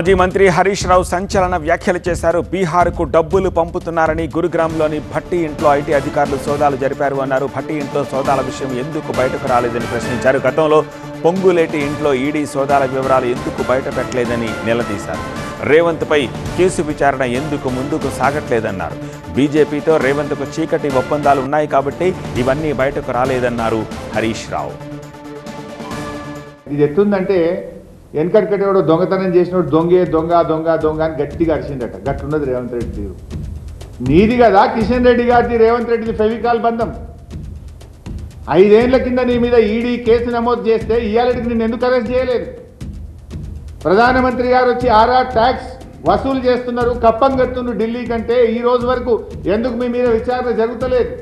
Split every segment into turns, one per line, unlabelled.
మాజీ మంత్రి హరీష్ రావు సంచలన వ్యాఖ్యలు చేశారు. బీహార్కు డబ్బులు పంపుతున్నారని గురుగ్రామ్లోని భట్టి ఇంట్లో ఐటీ అధికారులు సోదాలు జరిపారు అన్నారు. భట్టి ఇంట్లో సోదాల విషయం ఎందుకు బయటకు రాలేదని ప్రశ్నించారు. గతంలో పొంగులేటి ఇంట్లో ఈడీ సోదాల వివరాలు ఎందుకు బయట పెట్టలేదని నిలదీశారు. రేవంత్పై కేసు విచారణ ఎందుకు ముందుకు సాగట్లేదన్నారు. బీజేపీతో రేవంత్కు చీకటి ఒప్పందాలు ఉన్నాయి కాబట్టి ఇవన్నీ బయటకు రాలేదన్నారు హరీష్ రావు.
ఇది ఎట్లుందంటే వెనకటికటేవాడు దొంగతనం చేసినోడు దొంగే దొంగ దొంగ దొంగ అని గట్టిగా అరిచిందట. గట్లున్నది రేవంత్ రెడ్డి తీరు. నీది కదా కిషన్ రెడ్డి గారిది రేవంత్ రెడ్డిది ఫెవికాల్ బంధం. 5 ఏళ్ల కింద నీ మీద ఈడీ కేసు నమోదు చేస్తే ఇవాళకి నిన్ను ఎందుకు అరెస్ట్ చేయలేదు? ప్రధానమంత్రి గారు వచ్చి ట్యాక్స్ వసూలు చేస్తున్నారు, కప్పం కడుతున్నారు ఢిల్లీ కంటే. ఈ రోజు వరకు ఎందుకు మీ మీద విచారణ జరుగుతలేదు?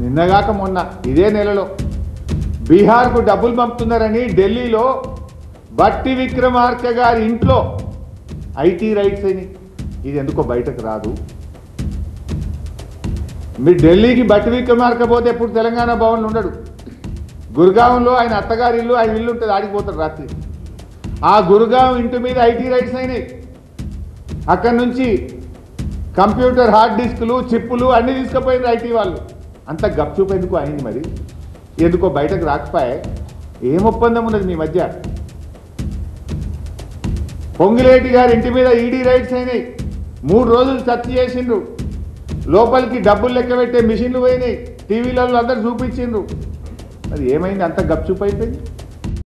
నిన్నగాక మొన్న ఇదే నెలలో బీహార్కు డబ్బులు పంపుతున్నారని ఢిల్లీలో భట్టి విక్రమార్క గారి ఇంట్లో ఐటీ రైట్స్ అని. ఇది ఎందుకో బయటకు రాదు. మీరు ఢిల్లీకి భట్టి విక్రమార్క పోతే ఎప్పుడు తెలంగాణ భవన్లో ఉండడు. గురుగాంలో ఆయన అత్తగారి ఇల్లు, ఆయన ఇల్లు ఉంటుంది, ఆడిపోతారు రాత్రి. ఆ గురుగాం ఇంటి మీద ఐటీ రైట్స్ అయినాయి. అక్కడి నుంచి కంప్యూటర్ హార్డ్ డిస్కులు, చిప్పులు అన్నీ తీసుకుపోయినారు ఐటీ వాళ్ళు. అంత గప్చుప్ ఎందుకు అయింది? మరి ఎందుకో బయటకు రాకపోయే. ఏం ఒప్పందం ఉన్నది మీ మధ్య? పొంగులేటి గారి ఇంటి మీద ఈడీ రైట్స్ అయినాయి. 3 రోజులు సెర్చ్ చేసిండ్రు. లోపలికి డబ్బులు లెక్క పెట్టే మిషన్లు పోయినాయి. టీవీలలో అందరు చూపించిండ్రు. మరి ఏమైంది? అంత గప్చుప్ అయిపోయింది.